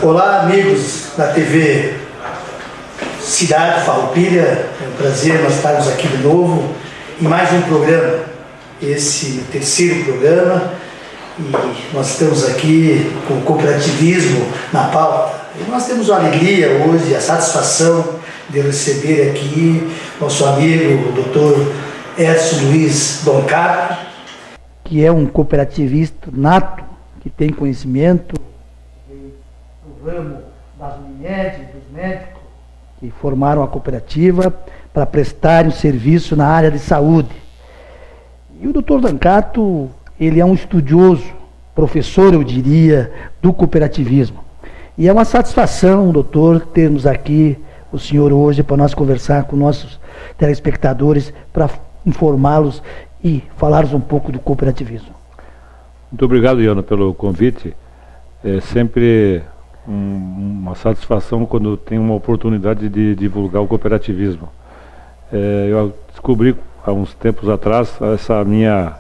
Olá, amigos da TV Cidade Farroupilha, é um prazer nós estarmos aqui de novo em mais um programa, esse terceiro programa, e nós estamos aqui com o cooperativismo na pauta. E nós temos a alegria hoje, a satisfação de receber aqui nosso amigo, o Dr. Edson Luiz Doncato, que é um cooperativista nato, que tem conhecimento do ramo das Unimed, dos médicos, que formaram a cooperativa para prestarem serviço na área de saúde. E o Dr. Doncato, ele é um estudioso, professor, eu diria, do cooperativismo. E é uma satisfação, doutor, termos aqui o senhor hoje para nós conversar com nossos telespectadores, para informá-los e falarmos um pouco do cooperativismo. Muito obrigado, Iana, pelo convite. É sempre uma satisfação quando tem uma oportunidade de divulgar o cooperativismo. Eu descobri há uns tempos atrás essa minha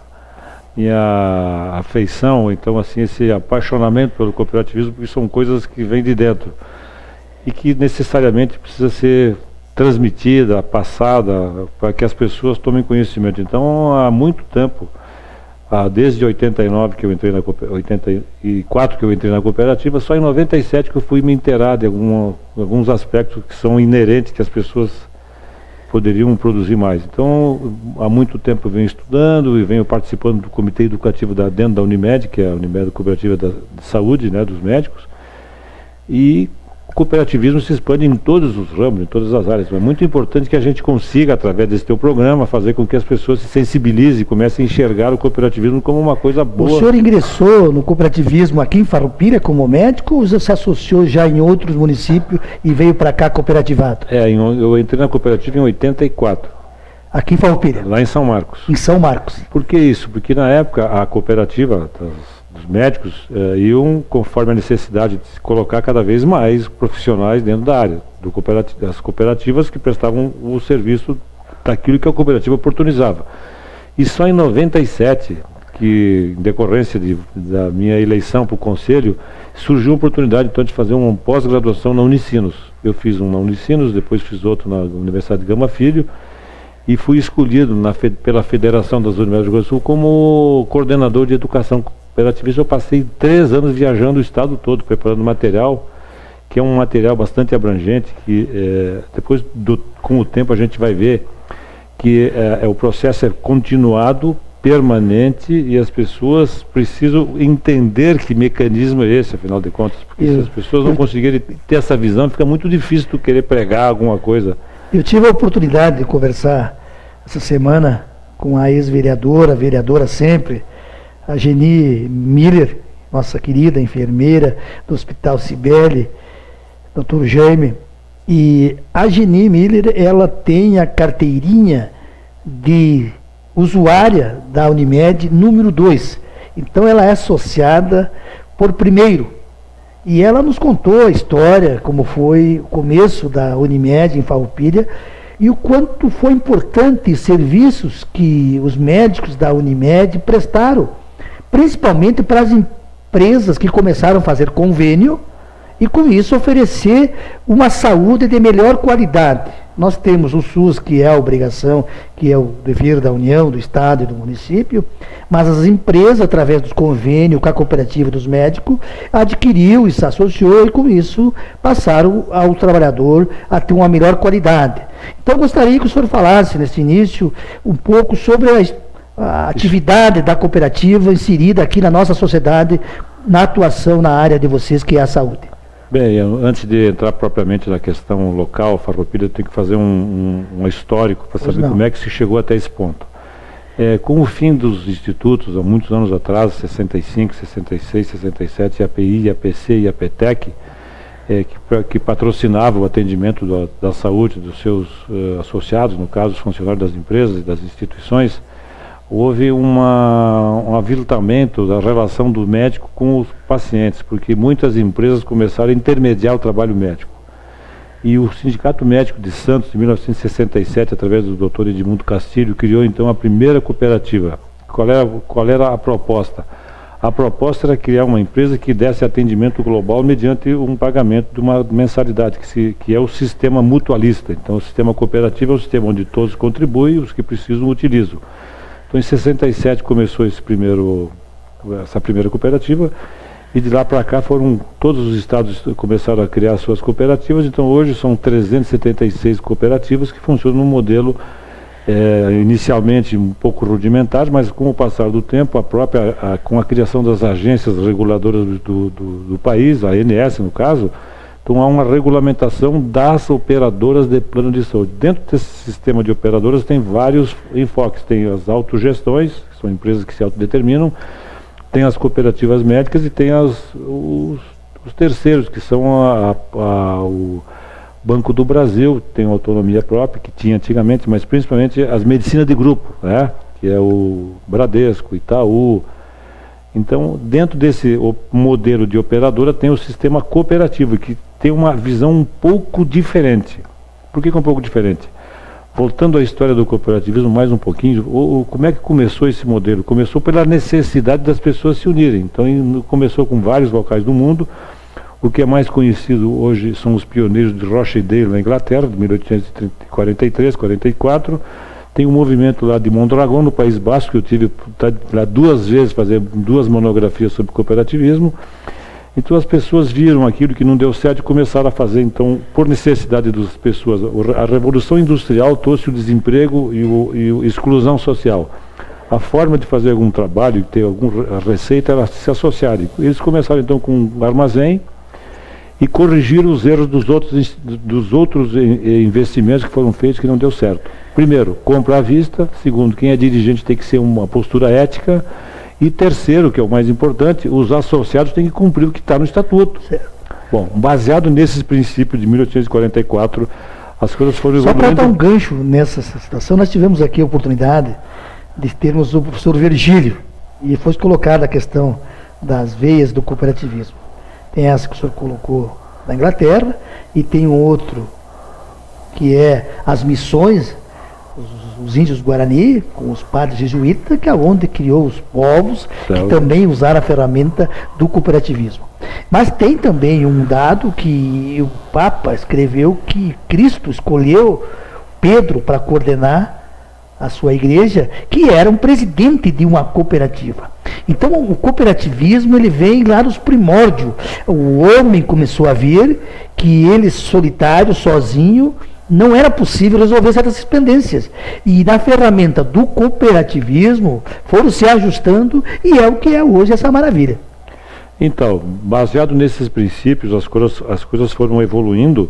afeição, então assim, esse apaixonamento pelo cooperativismo, porque são coisas que vêm de dentro e que necessariamente precisa ser transmitida, passada, para que as pessoas tomem conhecimento. Então, há muito tempo, desde 89 que eu entrei 84 que eu entrei na cooperativa, só em 97 que eu fui me inteirar de alguns aspectos que são inerentes, que as pessoas poderiam produzir mais. Então, há muito tempo eu venho estudando e venho participando do comitê educativo dentro da Unimed, que é a Unimed Cooperativa de Saúde, né, dos médicos, e o cooperativismo se expande em todos os ramos, em todas as áreas. É muito importante que a gente consiga, através desse teu programa, fazer com que as pessoas se sensibilizem e comecem a enxergar o cooperativismo como uma coisa boa. O senhor ingressou no cooperativismo aqui em Farroupilha como médico, ou se associou já em outros municípios e veio para cá cooperativado? Eu entrei na cooperativa em 84. Aqui em Farroupilha? Lá em São Marcos. Em São Marcos. Por que isso? Porque na época a cooperativa dos médicos iam conforme a necessidade de se colocar cada vez mais profissionais dentro da área das cooperativas que prestavam o serviço daquilo que a cooperativa oportunizava. E só em 97, que em decorrência da minha eleição para o conselho, surgiu a oportunidade então de fazer uma pós-graduação na Unicinos. Eu fiz um na Unicinos, depois fiz outro na Universidade de Gama Filho, e fui escolhido pela Federação das Universidades do Rio Grande do Sul como coordenador de educação cooperativista. Eu passei 3 anos viajando o estado todo, preparando material, que é um material bastante abrangente, que depois, com o tempo, a gente vai ver que o processo é continuado, permanente, e as pessoas precisam entender que mecanismo é esse, afinal de contas, porque se as pessoas não conseguirem ter essa visão, fica muito difícil tu querer pregar alguma coisa. Eu tive a oportunidade de conversar essa semana com a vereadora sempre, a Geni Miller, nossa querida enfermeira do Hospital Cibele, Dr. Jaime, e a Geni Miller, ela tem a carteirinha de usuária da Unimed número 2, então ela é associada por primeiro, e ela nos contou a história, como foi o começo da Unimed em Farroupilha, e o quanto foi importante os serviços que os médicos da Unimed prestaram, principalmente para as empresas que começaram a fazer convênio e com isso oferecer uma saúde de melhor qualidade. Nós temos o SUS, que é a obrigação, que é o dever da União, do Estado e do município, mas as empresas, através dos convênios com a cooperativa dos médicos, adquiriu e se associou e com isso passaram ao trabalhador a ter uma melhor qualidade. Então eu gostaria que o senhor falasse nesse início um pouco sobre a atividade da cooperativa inserida aqui na nossa sociedade, na atuação na área de vocês, que é a saúde. Bem, antes de entrar propriamente na questão local, Farroupilha, eu tenho que fazer um histórico para saber como é que se chegou até esse ponto. Com o fim dos institutos, há muitos anos atrás, 65, 66, 67, a API, a APC e a PETEC, que patrocinavam o atendimento da saúde dos seus associados, no caso, os funcionários das empresas e das instituições, houve um aviltamento da relação do médico com os pacientes, porque muitas empresas começaram a intermediar o trabalho médico. E o Sindicato Médico de Santos, de 1967, através do Dr. Edmundo Castilho, criou então a primeira cooperativa. Qual era a proposta? A proposta era criar uma empresa que desse atendimento global mediante um pagamento de uma mensalidade, que é o sistema mutualista. Então, o sistema cooperativo é um sistema onde todos contribuem e os que precisam utilizam. Então, em 67 começou essa primeira cooperativa, e de lá para cá todos os estados começaram a criar suas cooperativas. Então, hoje são 376 cooperativas que funcionam no modelo inicialmente um pouco rudimentar, mas com o passar do tempo, com a criação das agências reguladoras do país, a ANS no caso, então há uma regulamentação das operadoras de plano de saúde. Dentro desse sistema de operadoras tem vários enfoques, tem as autogestões, que são empresas que se autodeterminam, tem as cooperativas médicas e tem os terceiros, que são o Banco do Brasil, tem autonomia própria, que tinha antigamente, mas principalmente as medicinas de grupo, né? Que é o Bradesco, Itaú. Então, dentro desse modelo de operadora, tem o sistema cooperativo, que tem uma visão um pouco diferente. Por que um pouco diferente? Voltando à história do cooperativismo mais um pouquinho, como é que começou esse modelo? Começou pela necessidade das pessoas se unirem. Então, começou com vários locais do mundo. O que é mais conhecido hoje são os pioneiros de Rochdale, na Inglaterra, de 1843, 44. Tem um movimento lá de Mondragón, no País Basco, que eu tive lá 2 vezes fazer 2 monografias sobre cooperativismo. Então as pessoas viram aquilo que não deu certo e começaram a fazer, então, por necessidade das pessoas. A Revolução Industrial trouxe o desemprego e a exclusão social. A forma de fazer algum trabalho, ter alguma receita, era se associarem. Eles começaram então com um armazém, e corrigir os erros dos outros investimentos que foram feitos que não deu certo. Primeiro, compra à vista. Segundo, quem é dirigente tem que ser uma postura ética. E terceiro, que é o mais importante, os associados têm que cumprir o que está no estatuto. Certo. Bom, baseado nesses princípios de 1844, as coisas foram evoluindo. Só para dar um gancho nessa situação, nós tivemos aqui a oportunidade de termos o professor Virgílio, e foi colocada a questão das veias do cooperativismo. Tem essa que o senhor colocou da Inglaterra, e tem um outro que é as missões, os índios Guarani, com os padres jesuítas, que é onde criou os povos, que também usaram a ferramenta do cooperativismo. Mas tem também um dado que o Papa escreveu, que Cristo escolheu Pedro para coordenar a sua igreja, que era um presidente de uma cooperativa. Então o cooperativismo ele vem lá dos primórdios. O homem começou a ver que ele solitário, sozinho, não era possível resolver certas pendências. E na ferramenta do cooperativismo foram se ajustando, e é o que é hoje essa maravilha. Então, baseado nesses princípios, as coisas foram evoluindo.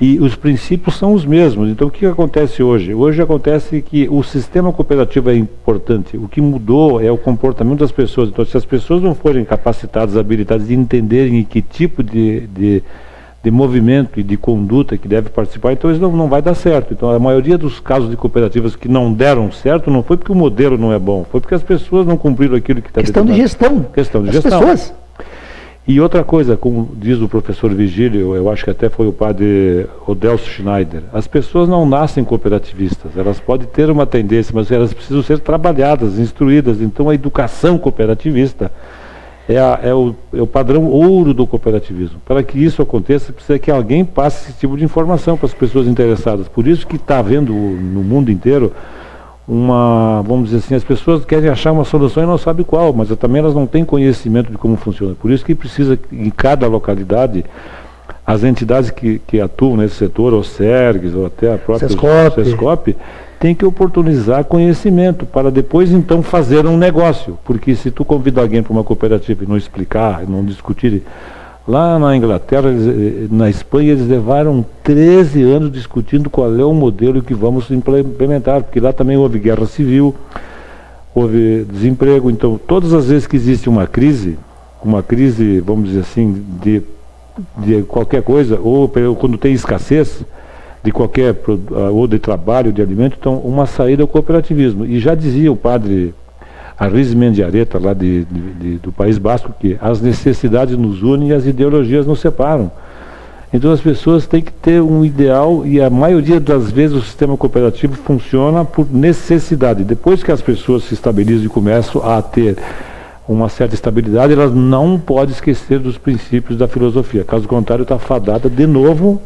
E os princípios são os mesmos. Então, o que acontece hoje? Hoje acontece que o sistema cooperativo é importante. O que mudou é o comportamento das pessoas. Então, se as pessoas não forem capacitadas, habilitadas de entenderem em que tipo de movimento e de conduta que deve participar, então isso não vai dar certo. Então, a maioria dos casos de cooperativas que não deram certo não foi porque o modelo não é bom, foi porque as pessoas não cumpriram aquilo que está determinado. Questão de gestão. Pessoas. E outra coisa, como diz o professor Vigílio, eu acho que até foi o padre Odelso Schneider, as pessoas não nascem cooperativistas, elas podem ter uma tendência, mas elas precisam ser trabalhadas, instruídas. Então a educação cooperativista é o padrão ouro do cooperativismo. Para que isso aconteça, precisa que alguém passe esse tipo de informação para as pessoas interessadas. Por isso que está havendo no mundo inteiro vamos dizer assim, as pessoas querem achar uma solução e não sabem qual, mas também elas não têm conhecimento de como funciona. Por isso que precisa, em cada localidade, as entidades que atuam nesse setor, ou SERGs, ou até a própria SESCOP, tem que oportunizar conhecimento para depois então fazer um negócio. Porque se tu convida alguém para uma cooperativa e não explicar, não discutir, lá na Inglaterra, na Espanha, eles levaram 13 anos discutindo qual é o modelo que vamos implementar, porque lá também houve guerra civil, houve desemprego. Então, todas as vezes que existe uma crise, vamos dizer assim, de qualquer coisa, ou quando tem escassez de qualquer, ou de trabalho, de alimento, então uma saída é o cooperativismo. E já dizia o padre Arrismen de Areta, lá do País Basco, que as necessidades nos unem e as ideologias nos separam. Então as pessoas têm que ter um ideal, e a maioria das vezes o sistema cooperativo funciona por necessidade. Depois que as pessoas se estabilizam e começam a ter uma certa estabilidade, ela não pode esquecer dos princípios da filosofia. Caso contrário, está fadada de novo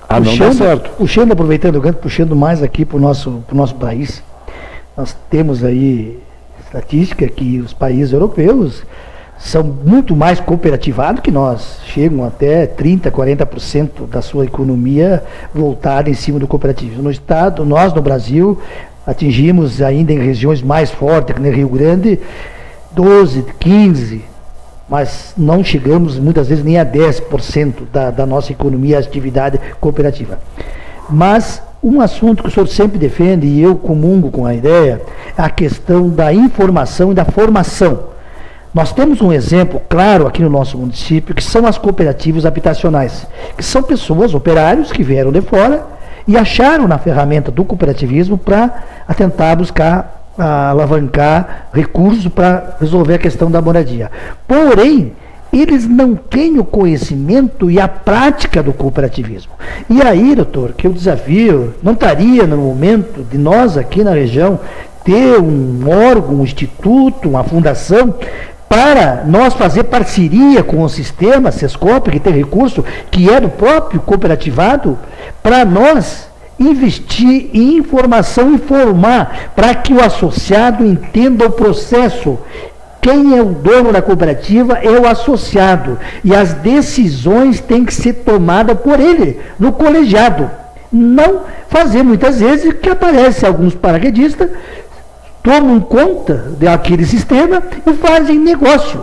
a não dar certo. Puxando, aproveitando o gancho, puxando mais aqui para o nosso país, nós temos aí estatística que os países europeus são muito mais cooperativados que nós, chegam até 30%, 40% da sua economia voltada em cima do cooperativismo. Nós no Brasil atingimos ainda em regiões mais fortes, que no Rio Grande, 12%, 15%, mas não chegamos muitas vezes nem a 10% da nossa economia, atividade cooperativa. Mas um assunto que o senhor sempre defende, e eu comungo com a ideia, é a questão da informação e da formação. Nós temos um exemplo claro aqui no nosso município, que são as cooperativas habitacionais, que são pessoas, operários, que vieram de fora e acharam na ferramenta do cooperativismo para tentar buscar, alavancar recursos para resolver a questão da moradia. Porém, eles não têm o conhecimento e a prática do cooperativismo. E aí, doutor, que o desafio não estaria no momento de nós aqui na região ter um órgão, um instituto, uma fundação, para nós fazer parceria com o sistema Sescop, que tem recurso, que é do próprio cooperativado, para nós investir em informação e formar, para que o associado entenda o processo. Quem é o dono da cooperativa é o associado, e as decisões têm que ser tomadas por ele, no colegiado. Não fazer muitas vezes que aparecem alguns paraquedistas, tomam conta daquele sistema e fazem negócio.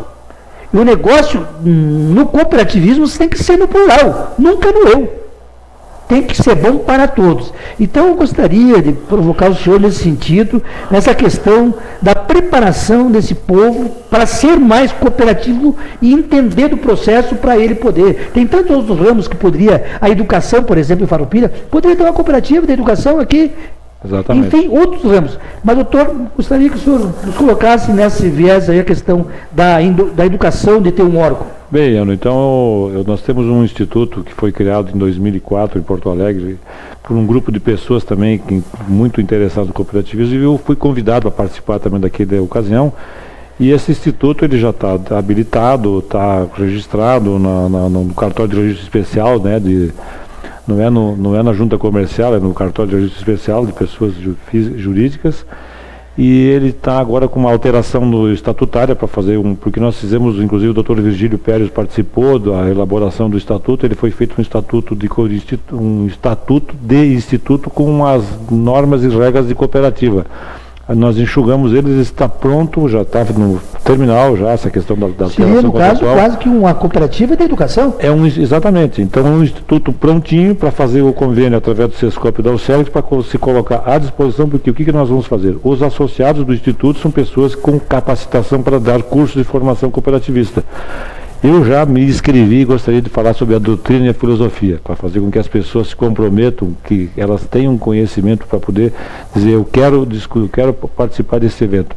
E o negócio no cooperativismo tem que ser no plural, nunca no eu. Tem que ser bom para todos. Então eu gostaria de provocar o senhor nesse sentido, nessa questão da preparação desse povo para ser mais cooperativo e entender do processo para ele poder. Tem tantos outros ramos que poderia, a educação, por exemplo, em Farroupilha, poderia ter uma cooperativa de educação aqui. Exatamente. Enfim, outros ramos. Mas, doutor, gostaria que o senhor nos colocasse nesse viés aí a questão da educação, de ter um órgão. Bem, Ano, então nós temos um instituto que foi criado em 2004 em Porto Alegre por um grupo de pessoas também muito interessadas no cooperativismo, e eu fui convidado a participar também daquela ocasião. E esse instituto ele já está habilitado, está registrado no cartório de registro especial, né, não é na junta comercial, é no cartório de registro especial de pessoas jurídicas. E ele está agora com uma alteração no estatutária para fazer porque nós fizemos, inclusive o doutor Virgílio Pérez participou da elaboração do estatuto. Ele foi feito um estatuto de instituto com as normas e regras de cooperativa. Nós enxugamos eles, está pronto, já está no terminal, já essa questão da seria, no caso, quase que uma cooperativa de educação? Exatamente. Então, um instituto prontinho para fazer o convênio através do Sescop e da UCERJ para se colocar à disposição, porque o que nós vamos fazer? Os associados do instituto são pessoas com capacitação para dar cursos de formação cooperativista. Eu já me inscrevi e gostaria de falar sobre a doutrina e a filosofia, para fazer com que as pessoas se comprometam, que elas tenham conhecimento para poder dizer, eu quero participar desse evento.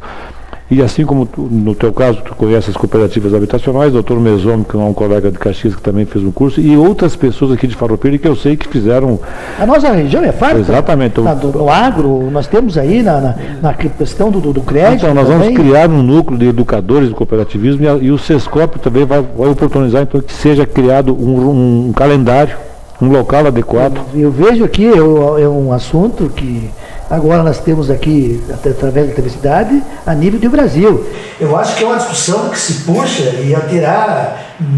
E assim como no teu caso, tu conhece as cooperativas habitacionais, o doutor Mesom, que é um colega de Caxias que também fez um curso, e outras pessoas aqui de Farroupilha que eu sei que fizeram... A nossa região é farta. Exatamente. No agro, nós temos aí na questão do crédito. Então, nós vamos criar um núcleo de educadores do cooperativismo, e o Sescop também vai oportunizar então que seja criado um calendário, um local adequado. Eu vejo aqui, é um assunto que agora nós temos aqui, através da universidade, a nível do Brasil. Eu acho que é uma discussão que se puxa e terá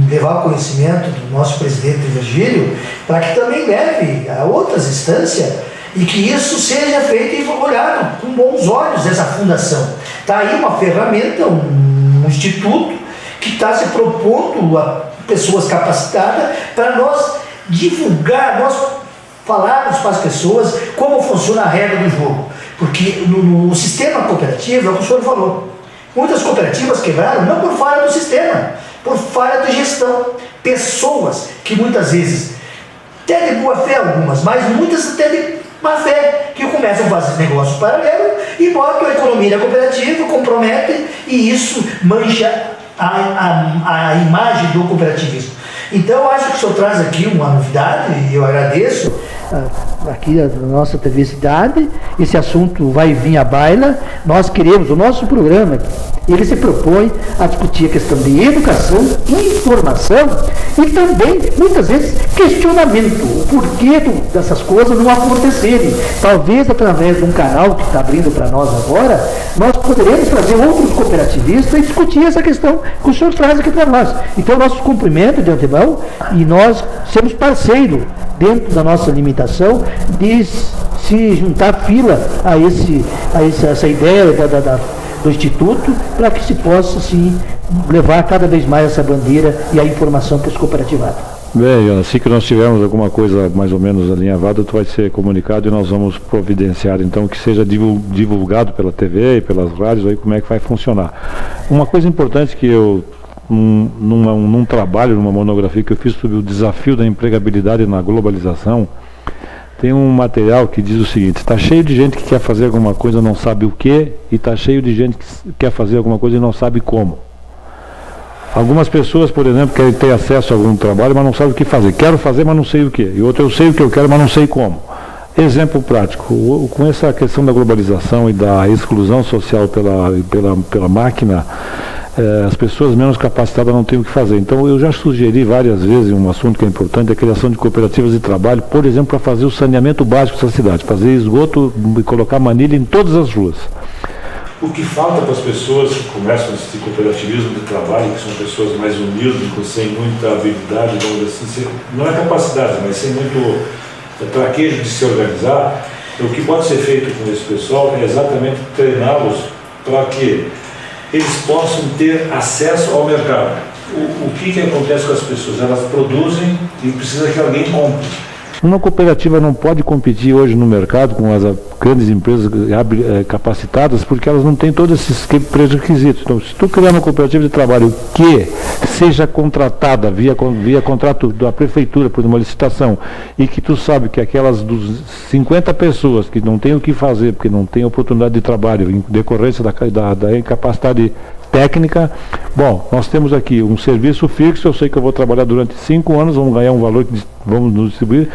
levar o conhecimento do nosso presidente Virgílio, para que também leve a outras instâncias e que isso seja feito e olhado com bons olhos essa fundação. Está aí uma ferramenta, um instituto que está se propondo a pessoas capacitadas para nós divulgar, nós falarmos para as pessoas como funciona a regra do jogo. Porque no sistema cooperativo, é o que o senhor falou, muitas cooperativas quebraram não por falha do sistema, por falha de gestão. Pessoas que muitas vezes, até de boa fé algumas, mas muitas até de má fé, que começam a fazer negócio paralelo e botam a economia da cooperativa, comprometem, e isso mancha a imagem do cooperativismo. Então, eu acho que o senhor traz aqui uma novidade, e eu agradeço, aqui na nossa TV Cidade, esse assunto vai vir à baila. Nós queremos, o nosso programa, ele se propõe a discutir a questão de educação, informação e também, muitas vezes, questionamento. O porquê dessas coisas não acontecerem. Talvez através de um canal que está abrindo para nós agora, nós poderemos trazer outros cooperativistas e discutir essa questão que o senhor traz aqui para nós. Então, nosso cumprimento de antemão, e nós sermos parceiros dentro da nossa limitação de se juntar fila a essa ideia do Instituto, para que se possa, sim, levar cada vez mais essa bandeira e a informação para os cooperativados. Bem, assim que nós tivermos alguma coisa mais ou menos alinhavada, tu vai ser comunicado e nós vamos providenciar, então, que seja divulgado pela TV e pelas rádios, aí como é que vai funcionar. Uma coisa importante que eu, num trabalho, numa monografia que eu fiz sobre o desafio da empregabilidade na globalização, tem um material que diz o seguinte: está cheio de gente que quer fazer alguma coisa e não sabe o que, e está cheio de gente que quer fazer alguma coisa e não sabe como. Algumas pessoas, por exemplo, querem ter acesso a algum trabalho, mas não sabem o que fazer. Quero fazer, mas não sei o que. E outro, eu sei o que eu quero, mas não sei como. Exemplo prático: com essa questão da globalização e da exclusão social pela máquina, as pessoas menos capacitadas não têm o que fazer. Então, eu já sugeri várias vezes um assunto que é importante, a criação de cooperativas de trabalho, por exemplo, para fazer o saneamento básico da cidade, fazer esgoto e colocar manilha em todas as ruas. O que falta para as pessoas que começam esse cooperativismo de trabalho, que são pessoas mais humildes, sem muita habilidade, assim, não é capacidade, mas sem muito traquejo de se organizar, o que pode ser feito com esse pessoal é exatamente treiná-los para que eles possam ter acesso ao mercado. O que acontece com as pessoas? Elas produzem e precisa que alguém compre. Uma cooperativa não pode competir hoje no mercado com as grandes empresas capacitadas, porque elas não têm todos esses pré-requisitos. Então, se tu criar uma cooperativa de trabalho que seja contratada via contrato da prefeitura por uma licitação, e que tu sabe que aquelas 50 pessoas que não têm o que fazer, porque não têm oportunidade de trabalho em decorrência da incapacidade técnica, bom, nós temos aqui um serviço fixo, eu sei que eu vou trabalhar durante 5 anos, vamos ganhar um valor que vamos nos distribuir,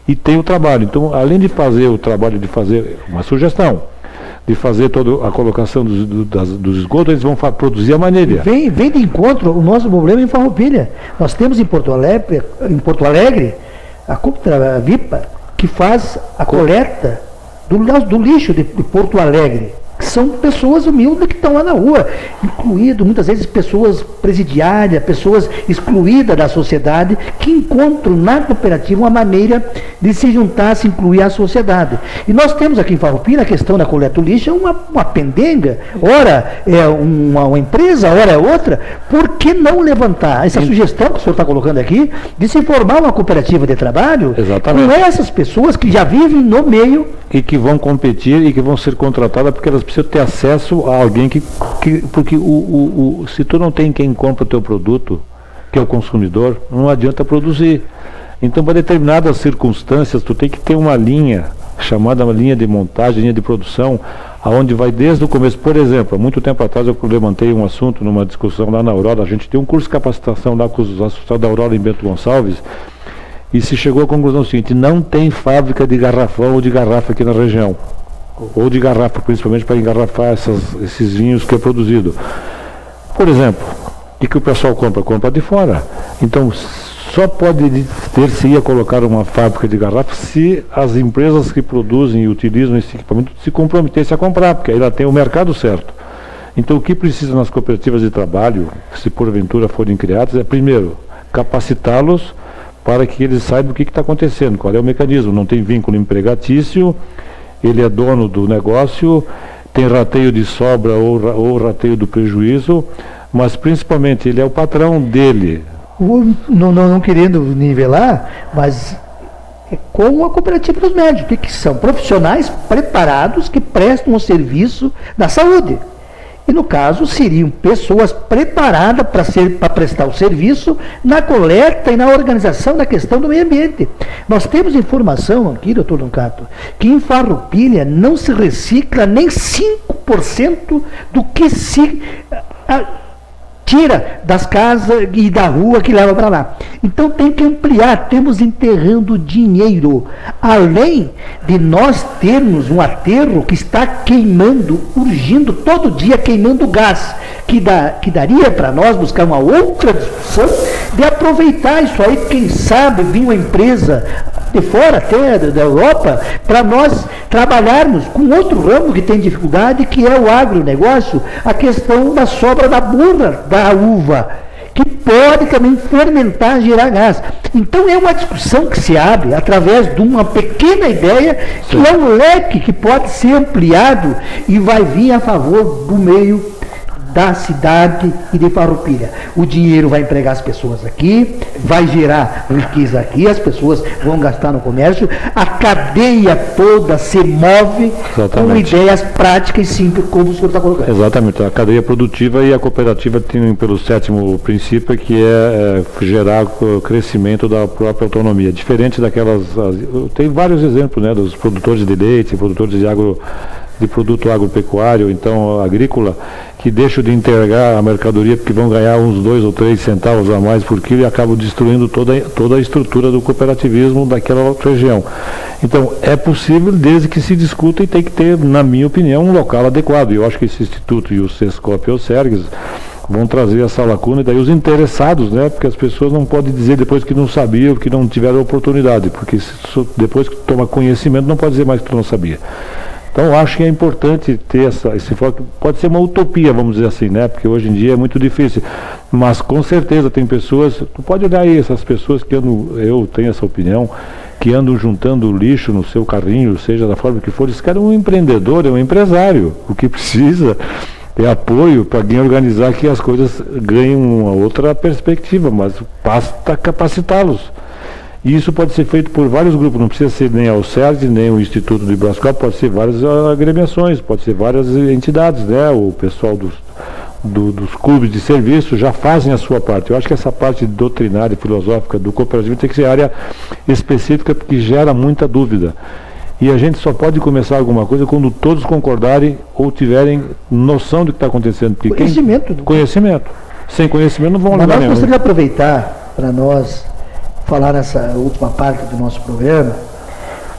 e tem o trabalho. Então, além de fazer o trabalho de fazer uma sugestão, de fazer toda a colocação dos esgotos, eles vão produzir a manilha. Vem de encontro o nosso problema em Farroupilha. Nós temos em Porto Alegre a Vipa, que faz a coleta do lixo de Porto Alegre. São pessoas humildes que estão lá na rua, incluído muitas vezes pessoas presidiárias, pessoas excluídas da sociedade, que encontram na cooperativa uma maneira de se juntar, se incluir à sociedade. E nós temos aqui em Farroupilha a questão da coleta do lixo, é uma pendenga, ora é uma empresa, ora é outra. Por que não levantar essa sugestão que o senhor está colocando aqui, de se formar uma cooperativa de trabalho? Exatamente. Com essas pessoas que já vivem no meio e que vão competir e que vão ser contratadas, porque elas precisam ter acesso a alguém porque se tu não tem quem compra o teu produto, que é o consumidor, não adianta produzir. Então, para determinadas circunstâncias, tu tem que ter uma linha, chamada uma linha de montagem, linha de produção, aonde vai desde o começo. Por exemplo, há muito tempo atrás eu levantei um assunto numa discussão lá na Aurora, a gente tem um curso de capacitação lá com os associados da Aurora em Bento Gonçalves, e se chegou à conclusão seguinte: não tem fábrica de garrafão ou de garrafa aqui na região, ou de garrafa, principalmente para engarrafar esses vinhos que é produzido. Por exemplo, e que o pessoal compra de fora. Então, só pode ter-se a colocar uma fábrica de garrafa se as empresas que produzem e utilizam esse equipamento se comprometessem a comprar, porque aí ela tem o mercado certo. Então, o que precisa nas cooperativas de trabalho, se porventura forem criadas, é, primeiro, capacitá-los para que eles saibam o que está acontecendo, qual é o mecanismo. Não tem vínculo empregatício, ele é dono do negócio, tem rateio de sobra ou rateio do prejuízo, mas principalmente ele é o patrão dele. Não querendo nivelar, mas é como a cooperativa dos médicos, que são profissionais preparados que prestam o serviço da saúde. E no caso seriam pessoas preparadas para prestar o serviço na coleta e na organização da questão do meio ambiente. Nós temos informação aqui, doutor Doncato, que em Farroupilha não se recicla nem 5% do que se tira das casas e da rua que leva para lá. Então tem que ampliar, temos enterrando dinheiro, além de nós termos um aterro que está queimando, urgindo todo dia, queimando gás, que daria para nós buscar uma outra discussão de aproveitar isso aí, quem sabe vir uma empresa de fora até da Europa, para nós trabalharmos com outro ramo que tem dificuldade, que é o agronegócio, a questão da sobra da burra da uva, que pode também fermentar, gerar gás. Então é uma discussão que se abre através de uma pequena ideia, que é um leque que pode ser ampliado e vai vir a favor do meio da cidade e de Farroupilha. O dinheiro vai empregar as pessoas aqui, vai gerar riqueza aqui, as pessoas vão gastar no comércio, a cadeia toda se move com ideias práticas e simples, como o senhor está colocando. Exatamente, a cadeia produtiva e a cooperativa tem pelo 7º princípio, que é gerar o crescimento da própria autonomia, diferente daquelas, tem vários exemplos, né, dos produtores de leite, produtores de produto agropecuário, então agrícola, que deixam de entregar a mercadoria porque vão ganhar uns 2 ou 3 centavos a mais por quilo e acabam destruindo toda a estrutura do cooperativismo daquela outra região. Então, é possível desde que se discuta, e tem que ter, na minha opinião, um local adequado. E eu acho que esse Instituto e o Sescop e o Sergues vão trazer essa lacuna, e daí os interessados, né, porque as pessoas não podem dizer depois que não sabiam, que não tiveram oportunidade, porque depois que toma conhecimento não pode dizer mais que tu não sabia. Então, eu acho que é importante ter esse foco. Pode ser uma utopia, vamos dizer assim, né? Porque hoje em dia é muito difícil. Mas, com certeza, tem pessoas... Tu pode olhar aí, essas pessoas que andam... Eu tenho essa opinião, que andam juntando lixo no seu carrinho, seja da forma que for. Esse cara é um empreendedor, é um empresário. O que precisa é apoio para alguém organizar que as coisas ganhem uma outra perspectiva, mas basta capacitá-los. E isso pode ser feito por vários grupos, não precisa ser nem a Alcerdes, nem o Instituto de Brascope, pode ser várias agremiações, pode ser várias entidades, né? O pessoal dos clubes de serviço já fazem a sua parte. Eu acho que essa parte doutrinária e filosófica do cooperativismo tem que ser área específica, porque gera muita dúvida. E a gente só pode começar alguma coisa quando todos concordarem ou tiverem noção do que está acontecendo. Porque conhecimento. Sem conhecimento não vão lugar nenhum. Mas nós gostaria de aproveitar para nós falar nessa última parte do nosso programa,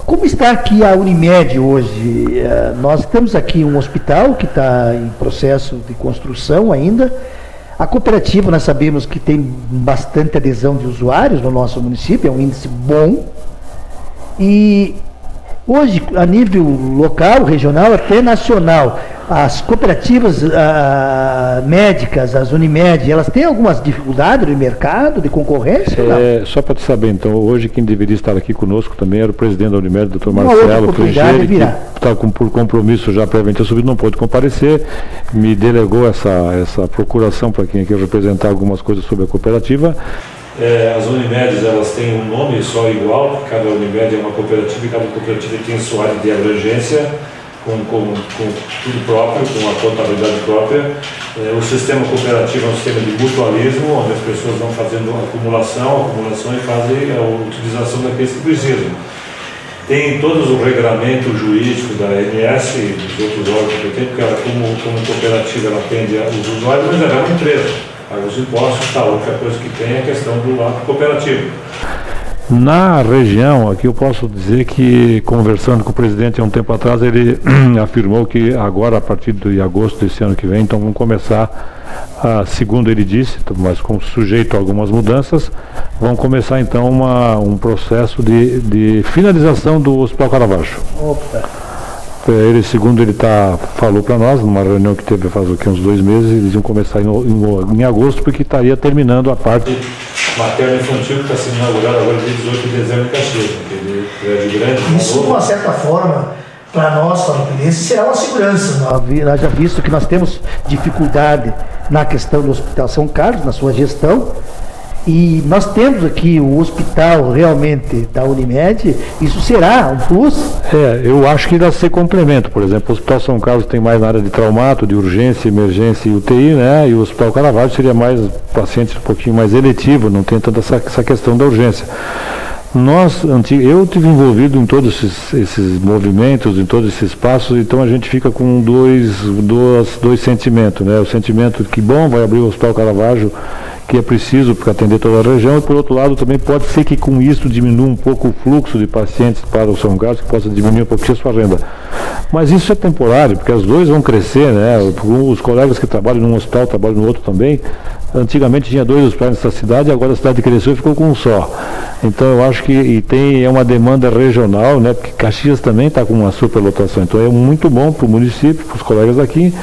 como está aqui a Unimed hoje. Nós temos aqui um hospital que está em processo de construção ainda. A cooperativa, nós sabemos que tem bastante adesão de usuários no nosso município, é um índice bom. E hoje, a nível local, regional, até nacional, as cooperativas médicas, as Unimed, elas têm algumas dificuldades de mercado, de concorrência? Só para te saber, então, hoje quem deveria estar aqui conosco também era o presidente da Unimed, Dr. Marcelo Freire, que está por compromisso já previamente assumido, não pôde comparecer, me delegou essa procuração para quem quer representar algumas coisas sobre a cooperativa. As Unimedes, elas têm um nome só igual, cada Unimed é uma cooperativa e cada cooperativa tem sua área de abrangência, com tudo próprio, com a contabilidade própria. O sistema cooperativo é um sistema de mutualismo, onde as pessoas vão fazendo acumulação e fazem a utilização daqueles que precisam. Tem todos o regramento jurídico da ANS e dos outros órgãos competentes, porque ela, como cooperativa, ela atende os usuários, mas ela é uma empresa. Paga os impostos, a outra coisa que tem é a questão do lado cooperativo. Na região, aqui eu posso dizer que, conversando com o presidente há um tempo atrás, ele afirmou que agora, a partir de agosto desse ano que vem, então vão começar, segundo ele disse, mas com sujeito a algumas mudanças, vão começar então um processo de finalização do Hospital Caravaggio. Opa! Ele, segundo ele falou para nós, numa reunião que teve faz uns 2 meses, eles iam começar em agosto, porque estaria terminando a parte materno infantil que está sendo inaugurada agora dia 18 de dezembro em Caxias, naquele prédio grande. Isso, de uma certa forma, para nós, farroupilenses, será uma segurança. Nós já visto que nós temos dificuldade na questão do Hospital São Carlos, na sua gestão, e nós temos aqui o hospital realmente da Unimed, isso será um plus? Eu acho que deve ser complemento. Por exemplo, o Hospital São Carlos tem mais na área de traumato, de urgência, emergência e UTI, né? E o Hospital Caravaggio seria mais paciente um pouquinho mais eletivo, não tem tanta essa questão da urgência. Eu tive envolvido em todos esses movimentos, em todos esses passos, então a gente fica com dois sentimentos, né? O sentimento que, bom, vai abrir o Hospital Caravaggio, que é preciso para atender toda a região, e por outro lado também pode ser que com isso diminua um pouco o fluxo de pacientes para o São Carlos, que possa diminuir um pouquinho a sua renda. Mas isso é temporário, porque as duas vão crescer, né? Os colegas que trabalham num hospital trabalham no outro também. Antigamente tinha 2 hospitais nessa cidade, agora a cidade cresceu e ficou com um só. Então eu acho que é uma demanda regional, né? Porque Caxias também está com uma superlotação. Então é muito bom para o município, para os colegas aqui.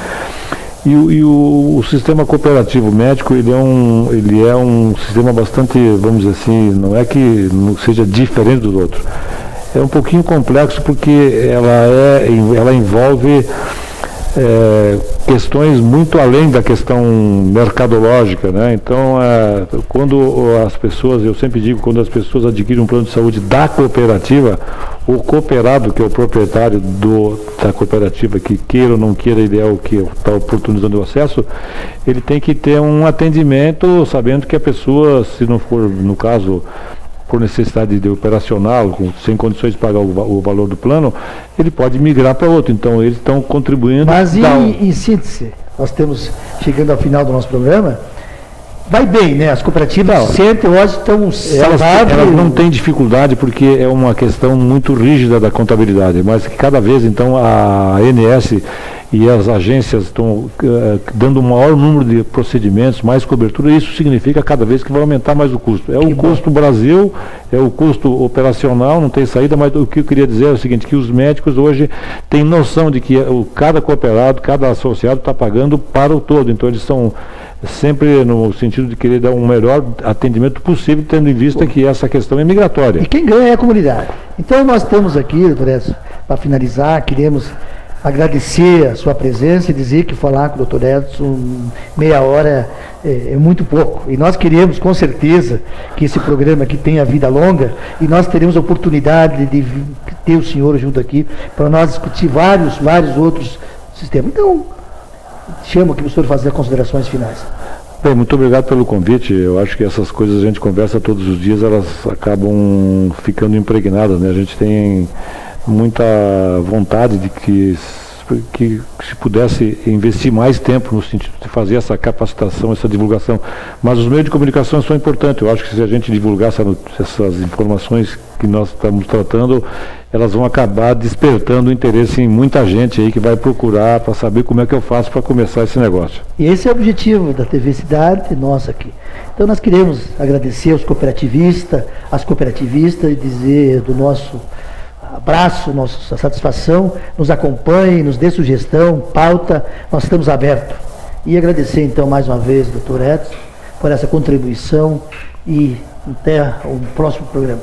E o sistema cooperativo médico, ele é um sistema bastante, vamos dizer assim, não é que não seja diferente dos outros. É um pouquinho complexo porque ela envolve questões muito além da questão mercadológica, né? Então, quando as pessoas, eu sempre digo, quando as pessoas adquirem um plano de saúde da cooperativa, o cooperado, que é o proprietário da cooperativa, que queira ou não queira, ele é o que está oportunizando o acesso, ele tem que ter um atendimento sabendo que a pessoa, se não for, no caso, por necessidade de operacional, sem condições de pagar o valor do plano, ele pode migrar para outro. Então, eles estão contribuindo. Mas, em síntese, nós estamos chegando ao final do nosso programa. Vai bem, né? As cooperativas sempre hoje estão saudáveis. Elas não têm dificuldade porque é uma questão muito rígida da contabilidade, mas que cada vez, então, a ANS e as agências estão dando um maior número de procedimentos, mais cobertura, e isso significa cada vez que vai aumentar mais o custo. É o custo Brasil, é o custo operacional, não tem saída, mas o que eu queria dizer é o seguinte, que os médicos hoje têm noção de que cada cooperado, cada associado está pagando para o todo, então eles são sempre no sentido de querer dar um melhor atendimento possível, tendo em vista que essa questão é migratória. E quem ganha é a comunidade. Então nós estamos aqui, doutor Edson, para finalizar, queremos agradecer a sua presença e dizer que falar com o doutor Edson meia hora é muito pouco. E nós queremos, com certeza, que esse programa aqui tenha vida longa e nós teremos a oportunidade de ter o senhor junto aqui para nós discutir vários outros sistemas. Então, chamo aqui para o senhor fazer as considerações finais. Bem, muito obrigado pelo convite. Eu acho que essas coisas a gente conversa todos os dias, elas acabam ficando impregnadas, né? A gente tem muita vontade de que se pudesse investir mais tempo no sentido de fazer essa capacitação, essa divulgação. Mas os meios de comunicação são importantes. Eu acho que se a gente divulgar essas informações que nós estamos tratando, elas vão acabar despertando interesse em muita gente aí que vai procurar para saber como é que eu faço para começar esse negócio. E esse é o objetivo da TV Cidade nossa aqui. Então nós queremos agradecer aos cooperativistas, às cooperativistas e dizer do nosso abraço, nossa satisfação, nos acompanhe, nos dê sugestão, pauta, nós estamos abertos. E agradecer então mais uma vez, doutor Edson, por essa contribuição e até o próximo programa.